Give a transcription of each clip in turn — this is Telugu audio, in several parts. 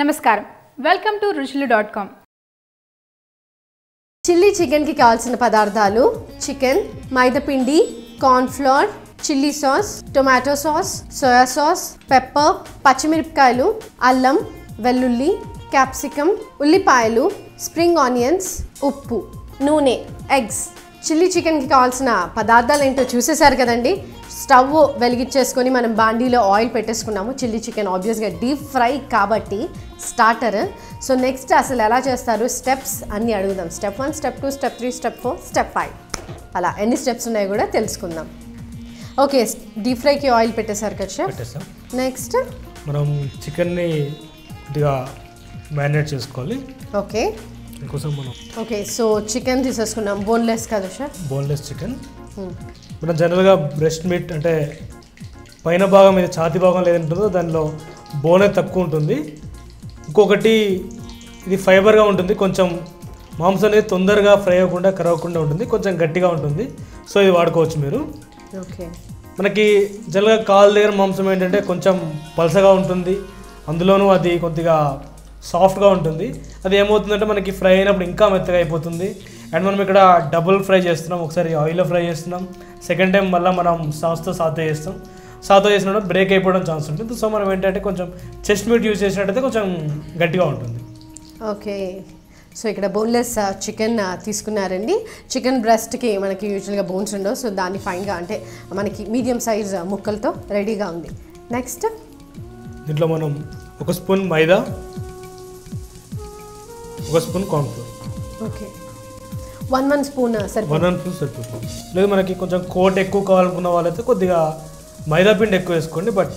నమస్కారం welcome to ruchilu.com chilli chicken కి కావాల్సిన పదార్థాలు చికెన్ మైదా పిండి corn flour chilli sauce tomato sauce soya sauce pepper పచ్చిమిరపకాయలు అల్లం వెల్లుల్లి క్యాప్సికమ్ ఉల్లిపాయలు స్ప్రింగ్ ఆనియన్స్ ఉప్పు నూనె ఎగ్స్ చిల్లీ చికెన్కి కావాల్సిన పదార్థాలు ఏంటో చూసేశారు కదండి. స్టవ్ వెలిగించేసుకొని మనం బాండీలో ఆయిల్ పెట్టేసుకున్నాము. చిల్లీ చికెన్ ఆబ్వియస్గా డీప్ ఫ్రై కాబట్టి స్టార్టర్. సో నెక్స్ట్ అసలు ఎలా చేస్తారు స్టెప్స్ అన్నీ అడుగుదాం. Step 1 step 2 step 3 step 4 step 5 అలా ఎన్ని స్టెప్స్ ఉన్నాయో కూడా తెలుసుకుందాం. ఓకే, డీప్ ఫ్రైకి ఆయిల్ పెట్టేశారు కదా షెఫ్. నెక్స్ట్ మనం చికెన్ని కొద్దిగా మ్యారినేట్ చేసుకోవాలి. ఓకే ఇంకోసం మనం సో చికెన్ తీసేసుకున్నాం. బోన్లెస్ కదా షెఫ్? Boneless chicken. మనం జనరల్గా బ్రెస్ట్ మీట్ అంటే పైన భాగం మీద ఛాతీ భాగం లేదంటుందో దానిలో బోనే తక్కువ ఉంటుంది. ఇంకొకటి ఇది ఫైబర్గా ఉంటుంది, కొంచెం మాంసం అనేది తొందరగా ఫ్రై అవ్వకుండా కరవకుండా ఉంటుంది, కొంచెం గట్టిగా ఉంటుంది. సో ఇది వాడుకోవచ్చు మీరు. ఓకే, మనకి జనరల్గా కాళ్ళ దగ్గర మాంసం ఏంటంటే కొంచెం పలసగా ఉంటుంది, అందులోనూ అది కొద్దిగా సాఫ్ట్గా ఉంటుంది. అది ఏమవుతుందంటే మనకి ఫ్రై అయినప్పుడు ఇంకా మెత్తగా అయిపోతుంది. అండ్ మనం ఇక్కడ డబుల్ ఫ్రై చేస్తున్నాం, ఒకసారి ఆయిల్లో ఫ్రై చేస్తున్నాం, సెకండ్ టైం మళ్ళీ మనం సాస్తో సాతో చేస్తాం. సాతో చేసినప్పుడు బ్రేక్ అయిపోవడం ఛాన్స్ ఉంటుంది. సో మనం ఏంటంటే కొంచెం చెస్ట్ మీట్ యూజ్ చేసినట్టయితే కొంచెం గట్టిగా ఉంటుంది. ఓకే, సో ఇక్కడ బోన్లెస్ చికెన్ తీసుకున్నారండి. చికెన్ బ్రెస్ట్కి మనకి యూజువల్గా బోన్స్ ఉండవు, సో దాన్ని ఫైన్గా అంటే మనకి మీడియం సైజ్ ముక్కలతో రెడీగా ఉంది. నెక్స్ట్ దీంట్లో మనం 1 స్పూన్ మైదా, 1 spoon corn flour. Okay, 1 spoon సరిపోతుంది. లేదు మనకి కొంచెం కోట్ ఎక్కువ కావాలనుకున్న వాళ్ళైతే కొద్దిగా మైదా పిండి ఎక్కువ వేసుకోండి, బట్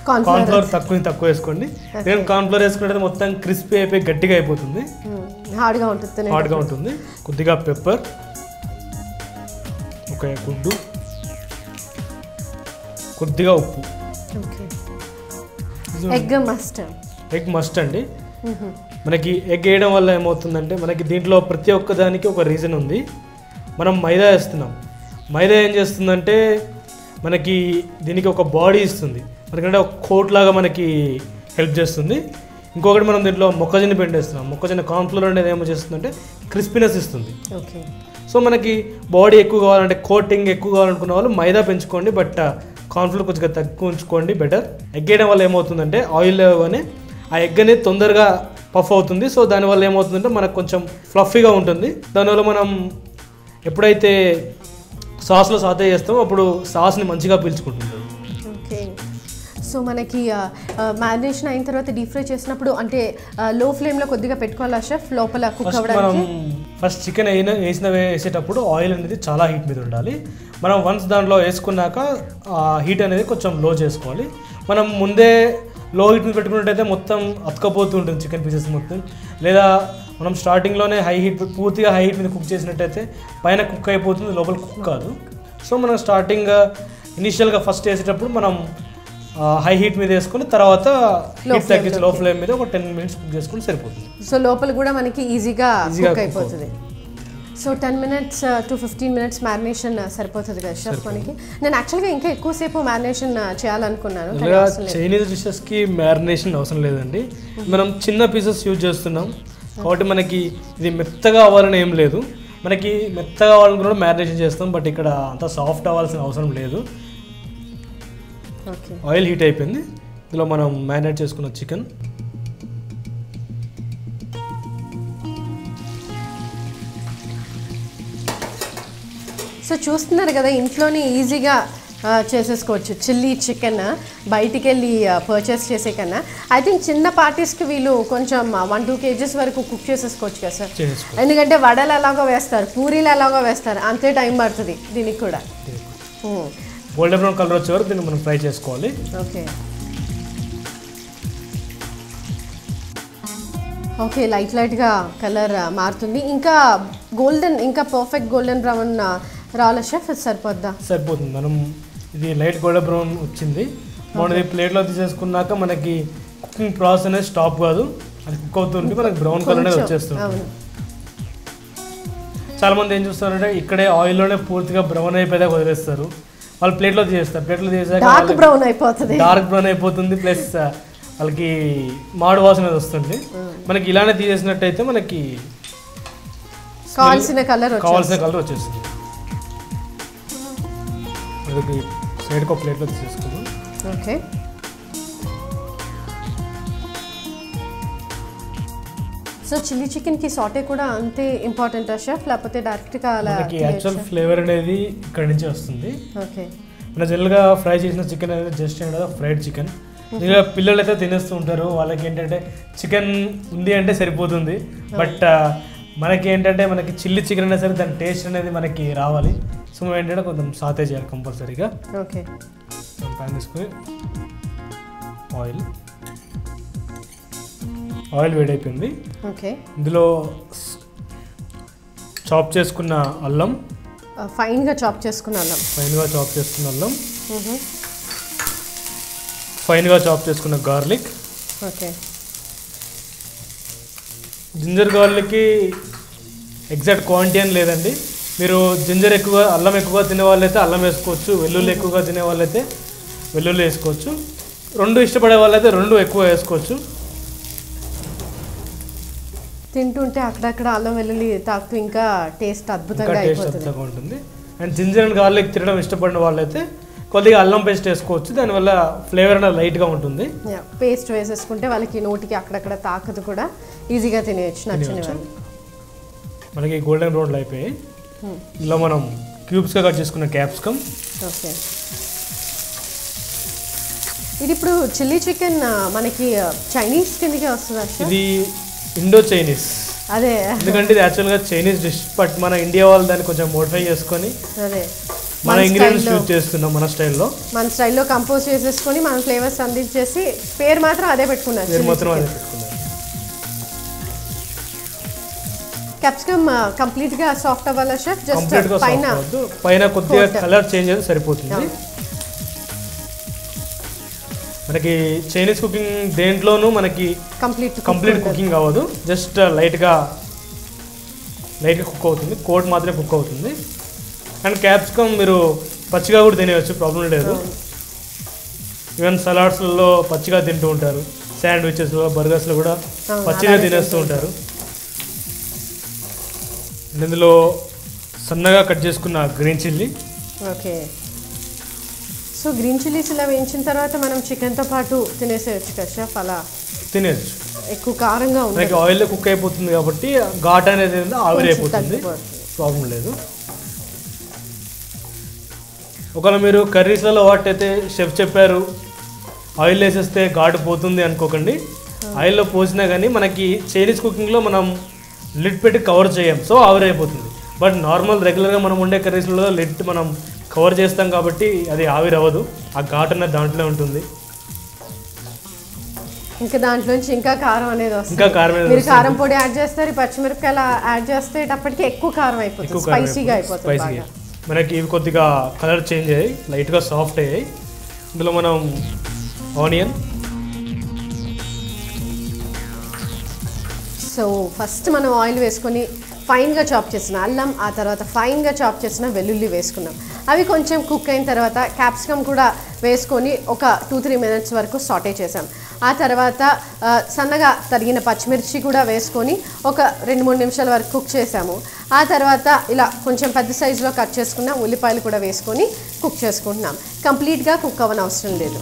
కార్న్ ఫ్లోర్ తక్కువ వేసుకోండి. నేను కార్న్ ఫ్లోర్ వేసుకుంటే మొత్తం క్రిస్పీ అయిపోయి గట్టిగా అయిపోతుంది, హార్డ్గా ఉంటుంది. కొద్దిగా పెప్పర్, ఒక గుడ్డు, కొద్దిగా ఉప్పు. ఎగ్ మస్ట్ అండి. మనకి ఎగ్ వేయడం వల్ల ఏమవుతుందంటే మనకి దీంట్లో ప్రతి ఒక్క దానికి ఒక రీజన్ ఉంది. మనం మైదా వేస్తున్నాం, మైదా ఏం చేస్తుందంటే మనకి దీనికి ఒక బాడీ ఇస్తుంది, మనకంటే ఒక కోట్ లాగా మనకి హెల్ప్ చేస్తుంది. ఇంకొకటి మనం దీంట్లో మొక్కజొన్న పిండి వేస్తున్నాం, మొక్కజొన్న కార్న్ఫ్లోర్ అనేది ఏమో చేస్తుందంటే క్రిస్పీనెస్ ఇస్తుంది. సో మనకి బాడీ ఎక్కువ కావాలంటే కోటింగ్ ఎక్కువ కావాలనుకున్న వాళ్ళు మైదా పెంచుకోండి, బట్ కార్న్ఫ్లోర్ కొంచెం తక్కువ ఉంచుకోండి బెటర్. ఎగ్ వేయడం వల్ల ఏమవుతుందంటే ఆయిల్ కానీ ఆ ఎగ్ అనేది తొందరగా పఫ్ అవుతుంది. సో దానివల్ల ఏమవుతుందంటే మనకు కొంచెం ఫ్లఫీగా ఉంటుంది. దానివల్ల మనం ఎప్పుడైతే సాస్లో సాతే చేస్తామో అప్పుడు సాస్ని మంచిగా పీల్చుకుంటుంది. ఓకే, సో మనకి మ్యారినేషన్ అయిన తర్వాత డీప్ ఫ్రై చేసినప్పుడు అంటే లో ఫ్లేమ్లో కొద్దిగా పెట్టుకోవాలా షెఫ్ లోపల కుక్ అవ్వడానికి? మనం ఫస్ట్ చికెన్ వేసేటప్పుడు ఆయిల్ అనేది చాలా హీట్ మీద ఉండాలి. మనం వన్స్ దాంట్లో వేసుకున్నాక హీట్ అనేది కొంచెం లో చేసుకోవాలి. మనం ముందే లో హీట్ మీద పెట్టుకున్నట్టయితే మొత్తం అతుకపోతూ ఉంటుంది చికెన్ పీసెస్ మొత్తం. లేదా మనం స్టార్టింగ్లోనే పూర్తిగా హై హీట్ మీద కుక్ చేసినట్టయితే పైన కుక్ అయిపోతుంది, లోపల కుక్ కాదు. సో మనం స్టార్టింగ్ ఇనిషియల్గా ఫస్ట్ వేసేటప్పుడు మనం హై హీట్ మీద వేసుకొని తర్వాత హీట్ తగ్గించి లో ఫ్లేమ్ మీద ఒక 10 minutes కుక్ చేసుకుని సరిపోతుంది. సో లోపల కూడా మనకి ఈజీగా కుక్ అయిపోతుంది. So 10 minutes to 15 minutes marination సరిపోతుంది కదా షెఫ్ మనకి? నేను యాక్చువల్గా ఇంకా ఎక్కువసేపు మ్యారినేషన్ చేయాలనుకున్నాను. చైనీస్ డిషెస్కి మ్యారినేషన్ అవసరం లేదండి, మనం చిన్న పీసెస్ యూజ్ చేస్తున్నాం కాబట్టి మనకి ఇది మెత్తగా అవ్వాలని ఏం లేదు. మనకి మెత్తగా అవ్వాలనుకున్న మ్యారినేషన్ చేస్తాం, బట్ ఇక్కడ అంత సాఫ్ట్ అవ్వాల్సిన అవసరం లేదు. ఆయిల్ హీట్ అయిపోయింది, ఇందులో మనం మ్యారినేట్ చేసుకున్న చికెన్, సో చూస్తున్నారు కదా ఇంట్లోనే ఈజీగా చేసేసుకోవచ్చు చిల్లీ చికెన్. బయటికి వెళ్ళి పర్చేస్ చేసే కన్నా ఐ థింక్ చిన్న పార్టీస్కి వీళ్ళు కొంచెం 1-2 kgs వరకు కుక్ చేసేసుకోవచ్చు కదా సార్? ఎందుకంటే వడలు ఎలాగో వేస్తారు, పూరీలు ఎలాగో వేస్తారు, అంతే టైం పడుతుంది దీనికి కూడా. గోల్డెన్ బ్రౌన్ కలర్ వచ్చే వరకు దీన్ని మనం ఫ్రై చేసుకోవాలి. ఓకే, లైట్గా కలర్ మారుతుంది. ఇంకా గోల్డెన్, ఇంకా పర్ఫెక్ట్ గోల్డెన్ బ్రౌన్ రావాలా షెఫ్? సరిపోతుంది. మనం ఇది లైట్ గోల్డెన్ బ్రౌన్ వచ్చింది, మనం ఇది ప్లేట్లో తీసేసుకున్నాక మనకి కుకింగ్ ప్రాసెస్ అనేది స్టాప్ కాదు, అది కుక్ అవుతుంటే మనకి బ్రౌన్ కలర్ అనేది వచ్చేస్తుంది. చాలా మంది ఏం చూస్తారంటే ఇక్కడే ఆయిల్లోనే పూర్తిగా బ్రౌన్ అయిపోయేదాకా వదిలేస్తారు, వాళ్ళు ప్లేట్లో తీసేస్తారు. ప్లేట్లో తీసేసాక డార్క్ బ్రౌన్ అయిపోతుంది, ప్లస్ వాళ్ళకి మాడు వాసన అనేది వస్తుంది. మనకి ఇలానే తీసేసినట్టయితే మనకి కావాల్సిన కలర్ వచ్చేస్తుంది. మనకి సైడ్కి ఒక ప్లేట్లో తీసేసుకుందాం. ఓకే, సో చిల్లీ చికెన్కి సాటే కూడా అంతే ఇంపార్టెంట్ షెఫ్, లేకపోతే డైరెక్ట్గా అలా? మనకి యాక్చువల్ ఫ్లేవర్ అనేది ఇక్కడ నుంచి వస్తుంది. ఓకే, మన జనరల్గా ఫ్రై చేసిన చికెన్ అనేది జస్ట్ ఏంటంటే ఫ్రైడ్ చికెన్. ఇలా పిల్లలు అయితే తినేస్తూ ఉంటారు. వాళ్ళకి ఏంటంటే చికెన్ ఉంది అంటే సరిపోతుంది. బట్ మనకి ఏంటంటే మనకి చిల్లీ చికెన్ అయినా సరే దాని టేస్ట్ అనేది మనకి రావాలి. సో మేము ఏంటంటే కొంచెం సాతే చేయాలి కంపల్సరీగా. ఓకే, ప్యాన్ తీసుకొని ఆయిల్ వేడైపోయింది. ఓకే, ఇందులో చాప్ చేసుకున్న అల్లం, ఫైన్గా చాప్ చేసుకున్న అల్లం, ఫైన్గా చాప్ చేసుకున్న గార్లిక్. ఓకే, జింజర్ గార్లిక్కి ఎగ్జాక్ట్ క్వాంటిటీ అని లేదండి. మీరు అల్లం ఎక్కువగా తినే వాళ్ళైతే అల్లం వేసుకోవచ్చు, వెల్లుల్లి ఎక్కువగా తినే వాళ్ళైతే వెల్లుల్లి వేసుకోవచ్చు, రెండు ఇష్టపడే వాళ్ళైతే రెండు ఎక్కువ వేసుకోవచ్చు. తింటుంటే అక్కడక్కడ అల్లం వెల్లుల్లి తాకుతూ ఇంకా టేస్ట్ అద్భుతంగా ఉంటుంది. అండ్ జింజర్ అండ్ గార్లిక్ తినడం ఇష్టపడిన వాళ్ళైతే కొద్దిగా అల్లం పేస్ట్ వేసుకోవచ్చు. దానివల్ల ఫ్లేవర్ అనేది లైట్గా ఉంటుంది. పేస్ట్ వేసేసుకుంటే వాళ్ళకి నోటికి అక్కడక్కడ తాకదు, కూడా ఈజీగా తినేయచ్చు నచ్చిన వాళ్ళు. మనకి గోల్డెన్ బ్రౌన్లో అయిపోయాయి. ఇలా మనం క్యూబ్స్గా కట్ చేసుకున్న క్యాప్సికమ్. ఓకే, ఇది ఇప్పుడు చిల్లీ చికెన్ మనకి చైనీస్ కిందకే వస్తుంది. ఇది ఇండో చైనీస్. అదే, ఎందుకంటే ఇది యాక్చువల్గా చైనీస్ డిష్, బట్ మన ఇండియా వాళ్ళు దాన్ని కొంచెం మోడిఫై చేసుకొని అదే మన ఇంగ్రీడియంట్స్ యూజ్ చేస్తున్నాం. మన స్టైల్లో కంపోజ్ చేసేసుకొని మన ఫ్లేవర్స్ అందించేసి పేరు మాత్రం అదే పెట్టుకున్నారు. క్యాప్సికమ్ కంప్లీట్గా సాఫ్ట్ అవ్వాలా షెఫ్? జస్ట్ పైన కొద్దిగా కలర్ చేంజ్ అయితే సరిపోతుంది. మనకి చైనీస్ కుకింగ్ దేంట్లోనూ మనకి కంప్లీట్ కుకింగ్ అవ్వదు, జస్ట్ లైట్గా కుక్ అవుతుంది, కోట్ మాత్రమే కుక్ అవుతుంది. అండ్ క్యాప్సికమ్ మీరు పచ్చిగా కూడా తినేయచ్చు, ప్రాబ్లం లేదు. ఈవెన్ సలాడ్స్లలో పచ్చిగా తింటూ ఉంటారు, శాండ్విచెస్లో బర్గర్స్లో కూడా పచ్చిగా తినేస్తూ ఉంటారు. ఇందులో సన్నగా కట్ చేసుకున్న green chilli. Okay, so green chillies ఇలా వేయించిన తర్వాత మనం చికెన్తో పాటు తినేసేయచ్చు కదా షెఫ్? అలా తినేయచ్చు. ఎక్కువ కారంగా ఉంది, మనకి ఆయిల్లో కుక్ అయిపోతుంది కాబట్టి ఘాట్ అనేది ఆవిరి అయిపోతుంది, ప్రాబ్లం లేదు. ఒకవేళ మీరు కర్రీస్లలో వాటైతే షెఫ్ చెప్పారు ఆయిల్ వేసేస్తే ఘాటు పోతుంది అనుకోకండి. ఆయిల్లో పోసినా కానీ మనకి చైనీస్ కుకింగ్లో మనం లిడ్ పెట్టి కవర్ చేయం, సో ఆవిరి అయిపోతుంది. బట్ నార్మల్ రెగ్యులర్గా మనం వండే కర్రీస్లలో లిడ్ మనం కవర్ చేస్తాం కాబట్టి అది ఆవిరి అవ్వదు, ఆ ఘాటు అనేది దాంట్లో ఉంటుంది. ఇంకా దాంట్లోంచి ఇంకా కారం అనేది వస్తుంది. ఇంకా కారం మీరు కారం పొడి యాడ్ చేస్తారు, పచ్చిమిరపకాయలు యాడ్ చేసేటప్పటికి ఎక్కువ కారం అయిపోతుంది, స్పైసీగా అయిపోతుంది. మనకి ఇవి కొద్దిగా కలర్ చేంజ్ అయ్యాయి, లైట్గా సాఫ్ట్ అయ్యాయి. ఇందులో మనం ఆనియన్. సో ఫస్ట్ మనం ఆయిల్ వేసుకొని ఫైన్గా చాప్ చేసిన అల్లం, ఆ తర్వాత ఫైన్గా చాప్ చేసిన వెల్లుల్లి వేసుకున్నాం. అవి కొంచెం కుక్ అయిన తర్వాత క్యాప్సికమ్ కూడా వేసుకొని ఒక 2-3 మినిట్స్ వరకు సాటే చేసాం. ఆ తర్వాత సన్నగా తరిగిన పచ్చిమిర్చి కూడా వేసుకొని ఒక 2-3 నిమిషాల వరకు కుక్ చేసాము. ఆ తర్వాత ఇలా కొంచెం పెద్ద సైజులో కట్ చేసుకున్న ఉల్లిపాయలు కూడా వేసుకొని కుక్ చేసుకుంటున్నాం. కంప్లీట్గా కుక్ అవ్వని అవసరం లేదు,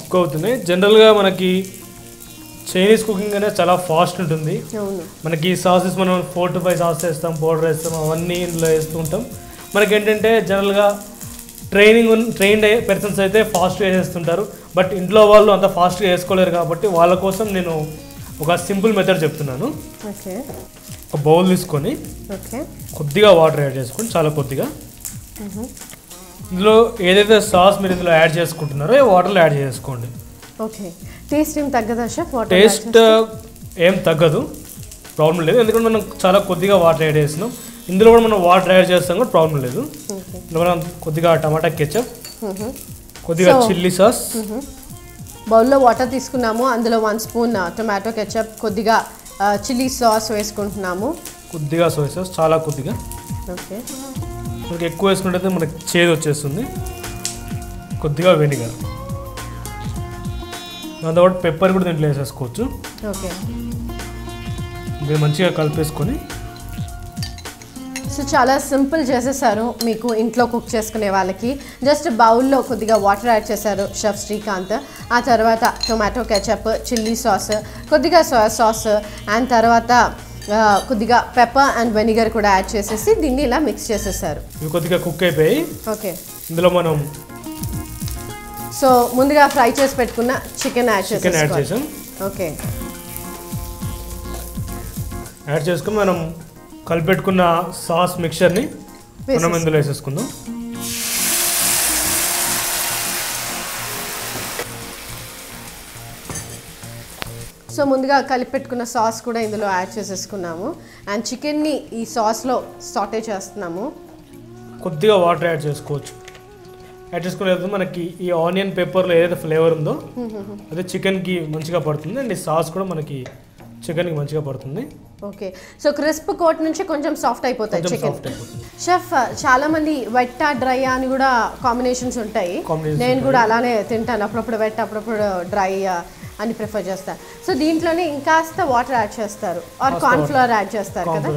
కుక్ అవుతుంది. జనరల్గా మనకి చైనీస్ కుకింగ్ అనేది చాలా ఫాస్ట్ ఉంటుంది. మనకి సాసెస్ మనం 4 to 5 సాసెస్ వేస్తాం, పౌడర్ వేస్తాం, అవన్నీ ఇందులో వేస్తూ ఉంటాం. మనకి ఏంటంటే జనరల్గా ట్రైన్డ్ పర్సన్స్ అయితే ఫాస్ట్గా వేసేస్తుంటారు, బట్ ఇంట్లో వాళ్ళు అంత ఫాస్ట్గా వేసుకోలేరు. కాబట్టి వాళ్ళ కోసం నేను ఒక సింపుల్ మెథడ్ చెప్తున్నాను. ఒక బౌల్ తీసుకొని కొద్దిగా వాటర్ యాడ్ చేసుకొని, చాలా కొద్దిగా, ఇందులో ఏదైతే సాస్ మీరు ఇందులో యాడ్ చేసుకుంటున్నారో ఏ వాటర్లో యాడ్ చేసుకోండి. ఓకే, టేస్ట్ ఏం తగ్గదా షెఫ్? టేస్ట్ ఏం తగ్గదు, ప్రాబ్లం లేదు. ఎందుకంటే మనం చాలా కొద్దిగా వాటర్ యాడ్ చేస్తున్నాం. ఇందులో కూడా మనం వాటర్ యాడ్ చేస్తాం కూడా ప్రాబ్లం లేదు. ఇందులో మనం కొద్దిగా టమాటా కెచప్, కొద్దిగా చిల్లీ సాస్. బౌల్లో వాటర్ తీసుకున్నాము, అందులో 1 స్పూన్ టొమాటో కెచప్, కొద్దిగా చిల్లీ సాస్ వేసుకుంటున్నాము, కొద్దిగా సోయా సాస్, చాలా కొద్దిగా. ఓకే, మనకి ఎక్కువ వేసుకుంటే మనకి చేదు వచ్చేస్తుంది. కొద్దిగా వెనిగర్. దాంతోపాటు పెప్పర్ కూడా దీంట్లో వేసేసుకోవచ్చు. ఓకే, ఇది మంచిగా కలిపేసుకొని. సో చాలా సింపుల్ చేసేసారు మీకు ఇంట్లో కుక్ చేసుకునే వాళ్ళకి. జస్ట్ బౌల్లో కొద్దిగా వాటర్ యాడ్ చేశారు షెఫ్ శ్రీకాంత్. ఆ తర్వాత టొమాటో కెచప్, చిల్లీ సాస్, కొద్దిగా సోయా సాస్ అండ్ తర్వాత కొద్దిగా పెప్పర్ అండ్ వెనిగర్ కూడా యాడ్ చేసేసి దీన్ని ఇలా మిక్స్ చేసేసారు. ఇవి కొద్దిగా కుక్ అయిపోయి ఓకే, ఇందులో మనం సో ముందుగా ఫ్రై చేసి పెట్టుకున్న చికెన్ యాడ్ చేసాం. ఓకే, యాడ్ చేసుకుని మనం కలిపెట్టుకున్న సాస్ మిక్చర్ని మనం ఇందులో వేసేసుకుందాం. సో ముందుగా కలిపెట్టుకున్న సాస్ కూడా ఇందులో యాడ్ చేసేసుకున్నాము అండ్ చికెన్ని ఈ సాస్లో సాటే చేస్తున్నాము. కొద్దిగా వాటర్ యాడ్ చేసుకోవచ్చు. యాడ్ చేసుకునే మనకి ఈ ఆనియన్ పెప్పర్లో ఏదైతే ఫ్లేవర్ ఉందో అదే చికెన్కి మంచిగా పడుతుంది అండ్ ఈ సాస్ కూడా మనకి చికెన్కి మంచిగా పడుతుంది. ఓకే, సో క్రిస్ప్ కోట్ నుంచి కొంచెం సాఫ్ట్ అయిపోతాయి చికెన్. షెఫ్, చాలా మంది వెట్ డ్రై అని కూడా కాంబినేషన్స్ ఉంటాయి. నేను కూడా అలానే తింటాను, అప్పుడప్పుడు వెట్ అప్పుడప్పుడు డ్రై అని ప్రిఫర్ చేస్తాను. సో దీంట్లోనే ఇంకాస్త వాటర్ యాడ్ చేస్తారు ఆర్ కార్న్ ఫ్లోర్ యాడ్ చేస్తారు కదా.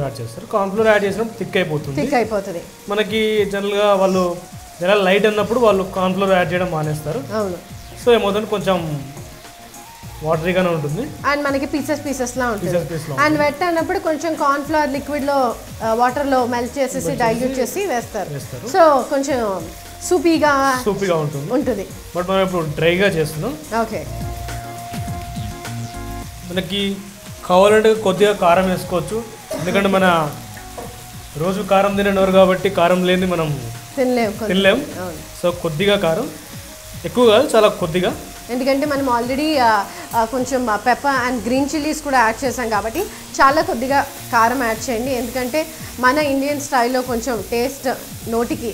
కార్న్ ఫ్లోర్ యాడ్ చేసినప్పుడు థిక్ అయిపోతుంది. మనకి జనరల్గా వాళ్ళు ఎలా లైట్ అన్నప్పుడు వాళ్ళు కార్న్ ఫ్లోర్ యాడ్ చేయడం మానేస్తారు. అవును, సో ఏమవుతుంది కొంచెం వాటరీగానే ఉంటుంది అండ్ మనకి పీసెస్ లా ఉంటుంది. అండ్ వెట్ అన్నప్పుడు కొంచెం కార్న్ ఫ్లోర్ లిక్విడ్లో వాటర్లో మెల్ట్ చేసేసి డైల్యూట్ చేసి వేస్తారు. సో కొంచెం సూపీగా ఉంటుంది. బట్ మనం ఇప్పుడు డ్రైగా చేస్తున్నాం. ఓకే, మనకి కావాలంటే కొద్దిగా కారం వేసుకోవచ్చు, ఎందుకంటే మన రోజు కారం తినేవారు కాబట్టి కారం లేని మనం తినలేం. సో కొద్దిగా కారం, ఎక్కువ కాదు, చాలా కొద్దిగా. ఎందుకంటే మనం ఆల్రెడీ కొంచెం పెప్పర్ అండ్ గ్రీన్ చిల్లీస్ కూడా యాడ్ చేసాం కాబట్టి చాలా కొద్దిగా కారం యాడ్ చేయండి. ఎందుకంటే మన ఇండియన్ స్టైల్లో కొంచెం టేస్ట్ నోటికి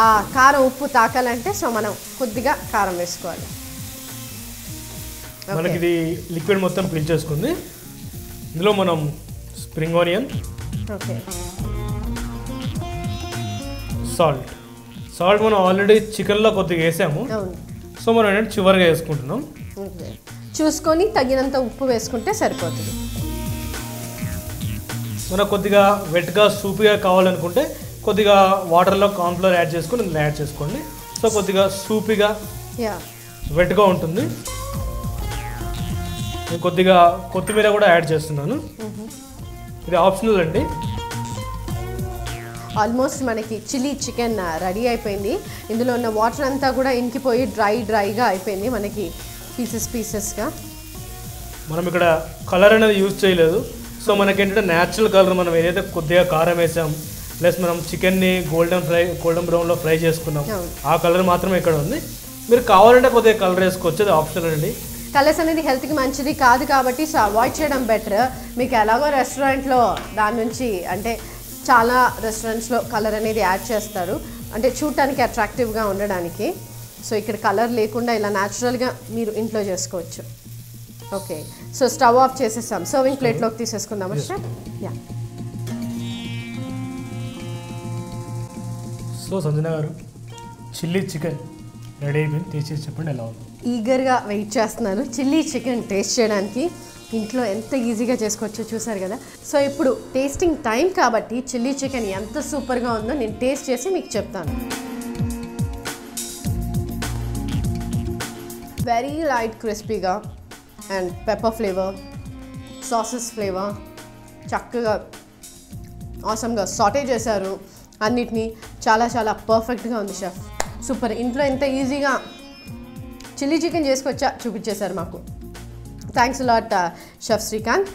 ఆ కారం ఉప్పు తాకాలంటే సో మనం కొద్దిగా కారం వేసుకోవాలి. మనకి ఇది లిక్విడ్ మొత్తం పీల్చేసుకుంది. ఇందులో మనం స్ప్రింగ్ ఆనియన్, ఓకే, సాల్ట్ మనం ఆల్రెడీ చికెన్లో కొద్దిగా వేసాము. సో మనం ఏంటంటే చివరిగా వేసుకుంటున్నాం. చూసుకొని తగినంత ఉప్పు వేసుకుంటే సరిపోతుంది. మనకు కొద్దిగా వెట్గా సూపీగా కావాలనుకుంటే కొద్దిగా వాటర్లో కార్న్ ఫ్లోర్ యాడ్ చేసుకొని ఇందులో యాడ్ చేసుకోండి. సో కొద్దిగా సూపీగా వెట్గా ఉంటుంది. నేను కొద్దిగా కొత్తిమీర కూడా యాడ్ చేస్తున్నాను. ఇది ఆప్షనల్ అండి. ఆల్మోస్ట్ మనకి చిల్లీ చికెన్ రెడీ అయిపోయింది. ఇందులో ఉన్న వాటర్ అంతా కూడా ఇంకిపోయి డ్రైగా అయిపోయింది మనకి పీసెస్గా. మనం ఇక్కడ కలర్ అనేది యూజ్ చేయలేదు. సో మనకి ఏంటంటే న్యాచురల్ కలర్, మనం ఏదైతే కొద్దిగా కారం వేసాం ప్లస్ మనం చికెన్ని గోల్డెన్ బ్రౌన్లో ఫ్రై చేసుకున్నాం, ఆ కలర్ మాత్రమే ఇక్కడ ఉంది. మీరు కావాలంటే కొద్దిగా కలర్ వేసుకోవచ్చు, అది ఆప్షనల్ అండి. కలర్స్ అనేది హెల్త్కి మంచిది కాదు కాబట్టి సో అవాయిడ్ చేయడం బెటర్. మీకు ఎలాగో రెస్టారెంట్లో దాని నుంచి అంటే చాలా రెస్టారెంట్స్లో కలర్ అనేది యాడ్ చేస్తారు, అంటే చూడటానికి అట్రాక్టివ్గా ఉండడానికి. సో ఇక్కడ కలర్ లేకుండా ఇలా న్యాచురల్గా మీరు ఇంట్లో చేసుకోవచ్చు. ఓకే, సో స్టవ్ ఆఫ్ చేసేసాం. సర్వింగ్ ప్లేట్లోకి తీసేసుకుందాం. సో సంజన గారు, చిల్లీ చికెన్ రెడీ అయిపోయింది, తీసేసి చెప్పండి ఎలా ఉంది. ఈగర్గా వెయిట్ చేస్తున్నాను చిల్లీ చికెన్ టేస్ట్ చేయడానికి. ఇంట్లో ఎంత ఈజీగా చేసుకోవచ్చో చూసారు కదా. సో ఇప్పుడు టేస్టింగ్ టైం కాబట్టి చిల్లీ చికెన్ ఎంత సూపర్గా ఉందో నేను టేస్ట్ చేసి మీకు చెప్తాను. వెరీ లైట్ క్రిస్పీగా and pepper flavour, sauces flavour, చక్కగా ఆసమ్గా సాటే చేశారు అన్నిటినీ. చాలా చాలా పర్ఫెక్ట్గా ఉంది షెఫ్, సూపర్. ఇంట్లో ఎంత ఈజీగా చిల్లీ చికెన్ చేసుకొచ్చా చూపించేశారు మాకు. Thanks lot chef Srikanth.